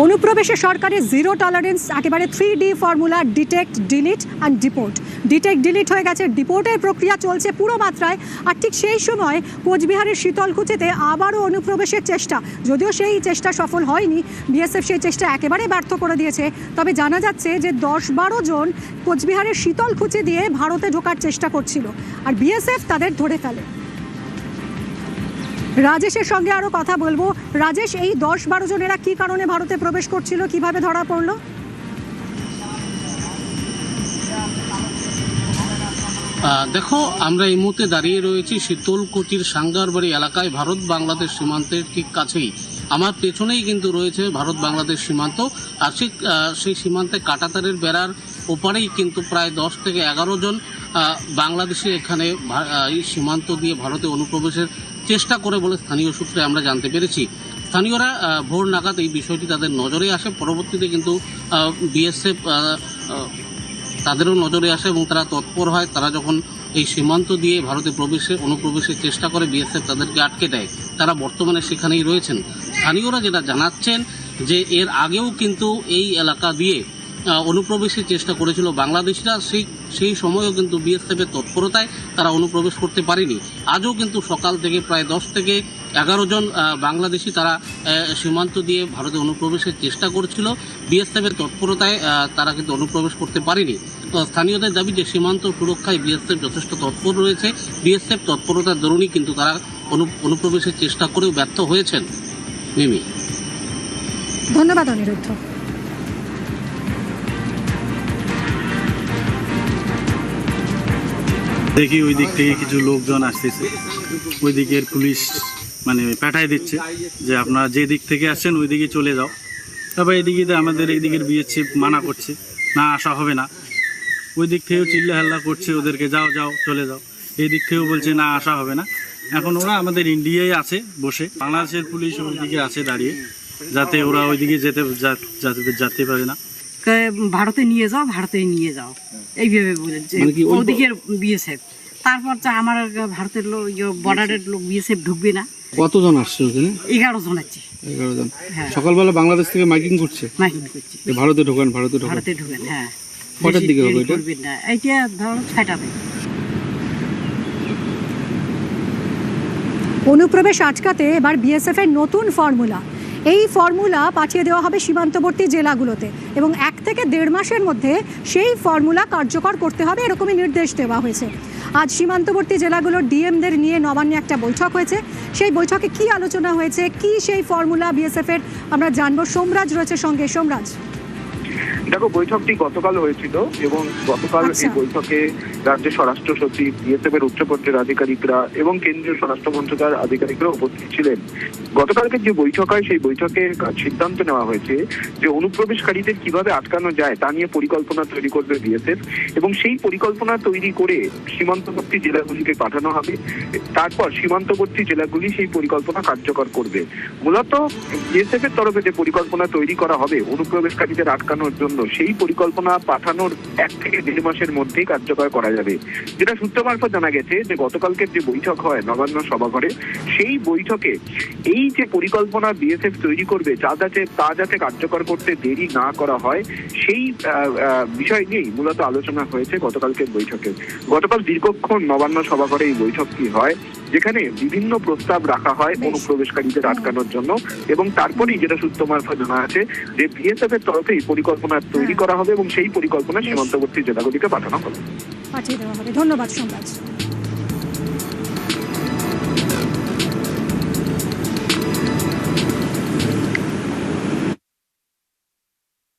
অনুপ্রবেশে সরকারের zero tolerance, একেবারে 3D formula, detect, delete and deport. Detect delete হয়ে গেছে, ডিপোর্টের প্রক্রিয়া চলছে পুরো মাত্রায়। আর ঠিক সেই সময় কোচবিহারের শীতলকুচিতে আবারও অনুপ্রবেশের চেষ্টা, যদিও সেই চেষ্টা সফল হয়নি, বিএসএফ সেই চেষ্টা একেবারে ব্যর্থ করে দিয়েছে। তবে জানা যাচ্ছে যে 10-12 জন কোচবিহারের শীতলকুচি দিয়ে ভারতে ঢোকার চেষ্টা করছিল, আর বিএসএফ তাদের ধরে ফেলে। রাজেশের সঙ্গে আরো কথা বলবো। রাজেশ, এই 10-12 জনেরা কি কারণে ভারতে প্রবেশ করছিল, কিভাবে ধরা পড়লো? দেখো, আমরা এই মুহূর্তে দাঁড়িয়ে রয়েছি শীতলকুচির সাঙ্গারবাড়ি এলাকায়, ভারত বাংলাদেশ সীমান্তের ঠিক কাছেই। আমার পেছনেই কিন্তু রয়েছে ভারত বাংলাদেশ সীমান্ত, আর সেই সীমান্তে কাঁটাতারের বেড়ার ওপারেই কিন্তু প্রায় 10 থেকে 11 জন বাংলাদেশি এখানে এই সীমান্ত দিয়ে ভারতে অনুপ্রবেশের চেষ্টা করে বলে স্থানীয় সূত্রে আমরা জানতে পেরেছি। স্থানীয়রা ভোর নাগাদ এই বিষয়টি তাদের নজরে আসে, পরবর্তীতে কিন্তু বিএসএফ তাদেরও নজরে আসে এবং তারা তৎপর হয়। তারা যখন এই সীমান্ত দিয়ে ভারতে অনুপ্রবেশের চেষ্টা করে, বিএসএফ তাদেরকে আটকে দেয়। তারা বর্তমানে সেখানেই রয়েছেন। স্থানীয়রা যেটা জানাচ্ছেন যে এর আগেও কিন্তু এই এলাকা দিয়ে অনুপ্রবেশের চেষ্টা করেছিল বাংলাদেশিরা, সেই সময়ও কিন্তু বিএসএফের তৎপরতায় তারা অনুপ্রবেশ করতে পারেনি। আজও কিন্তু সকাল থেকে প্রায় 10 থেকে 11 জন বাংলাদেশি তারা সীমান্ত দিয়ে ভারতে অনুপ্রবেশের চেষ্টা করছিল। বিএসএফের তৎপরতায় তারা কিন্তু অনুপ্রবেশ করতে পারেনি। স্থানীয়দের দাবি যে সীমান্ত সুরক্ষায় বিএসএফ যথেষ্ট তৎপর রয়েছে। বিএসএফ তৎপরতার দরুনই কিন্তু তারা অনুপ্রবেশের চেষ্টা করেও ব্যর্থ হয়েছেন। মিমি, ধন্যবাদ অনিরুদ্ধ। দেখি ওই দিক থেকে কিছু লোকজন আসতেছে, ওই দিকের পুলিশ পাঠায় দিচ্ছে যে আপনারা যে দিক থেকে আসছেন ওই দিকে চলে যাও। তারপর এদিকে আমাদের এইদিকের বিএসএফ মানা করছে, না আসা হবে না। ওই দিক থেকেও চিল্লা হাল্লা করছে ওদেরকে, যাও যাও চলে যাও। এই দিক থেকেও বলছে না আসা হবে না। এখন ওরা আমাদের ইন্ডিয়ায় আছে বসে, বাংলাদেশের পুলিশ ওই দিকে আছে দাঁড়িয়ে, যাতে ওরা ওইদিকে যেতে পারে না। ভারতে নিয়ে যাও, ভারতে নিয়ে যাও, এইভাবে বলেছে ওদিকের বিএসএফ। তারপর আমার ভারতের লোক, বর্ডারের লোক বিএসএফ ঢুকবে না। কতজন আসছে ওখানে? 11 জন আছে। 11 জন। সকালবেলা বাংলাদেশ থেকে মাইকিং করছে, ভারতে ঢোকান, ভারতে ঢোকান। হ্যাঁ। কটার দিকে হবে এটা? এইটা ধরো 6টাতে। অনুপ্রবেশ আটকাতে এবার বিএসএফ এর নতুন ফর্মুলা। এই ফর্মুলা পাঠিয়ে দেওয়া হবে সীমান্তবর্তী জেলাগুলোতে এবং 1 থেকে 1.5 মাসের মধ্যে সেই ফর্মুলা কার্যকর করতে হবে, এরকমই নির্দেশ দেওয়া হয়েছে। আজ সীমান্তবর্তী জেলাগুলোর ডিএমদের নিয়ে নবান্নে একটা বৈঠক হয়েছে। সেই বৈঠকে কি আলোচনা হয়েছে, কি সেই ফর্মুলা বিএসএফ এর, আমরা জানবো। সোমরাজ রয়েছে সঙ্গে। সোমরাজ, দেখো, বৈঠকটি গতকাল হয়েছিল এবং গতকাল এই বৈঠকে রাজ্য স্বরাষ্ট্র সচিব, বিএসএফ এর উচ্চপর্যায়ের আধিকারিকরা এবং কেন্দ্রীয় স্বরাষ্ট্র মন্ত্রণালয়ের আধিকারিকরা উপস্থিত ছিলেন। গতকালকে যে বৈঠক হয় সেই বৈঠকে সিদ্ধান্ত নেওয়া হয়েছে যে অনুপ্রবেশকারীদের কিভাবে আটকানো যায় তা নিয়ে পরিকল্পনা তৈরি করবে বিএসএফ এবং সেই পরিকল্পনা তৈরি করে সীমান্তবর্তী জেলাগুলিকে পাঠানো হবে। তারপর সীমান্তবর্তী জেলাগুলি সেই পরিকল্পনা কার্যকর করবে। মূলত বিএসএফ এর তরফে যে পরিকল্পনা তৈরি করা হবে অনুপ্রবেশকারীদের আটকানোর জন্য, সেই পরিকল্পনা পাঠানোর 1 থেকে 1.5 মাসের মধ্যেই কার্যকর করা যাবে। যেটা সূত্র মারফত জানা গেছে যে গতকালকের যে বৈঠক হয় নবান্ন সভাঘরে, সেই বৈঠকে এই যে পরিকল্পনা বিএসএফ তৈরি করবে তা যাতে কার্যকর করতে দেরি না করা হয়, সেই বিষয় নিয়েই মূলত আলোচনা হয়েছে গতকালকের বৈঠকে। গতকাল দীর্ঘক্ষণ নবান্ন সভাঘরে এই বৈঠকটি হয়, যেখানে বিভিন্ন প্রস্তাব রাখা হয় অনুপ্রবেশকারীদের আটকানোর জন্য এবং তারপরেই যেটা সূত্র মারফত জানা আছে যে বিএসএফ এর তরফেই পরিকল্পনা তৈরি করা হবে এবং সেই পরিকল্পনা সীমান্তবর্তী জেলাগুলিকে পাঠানো হবে। ধন্যবাদ সোমরাজ।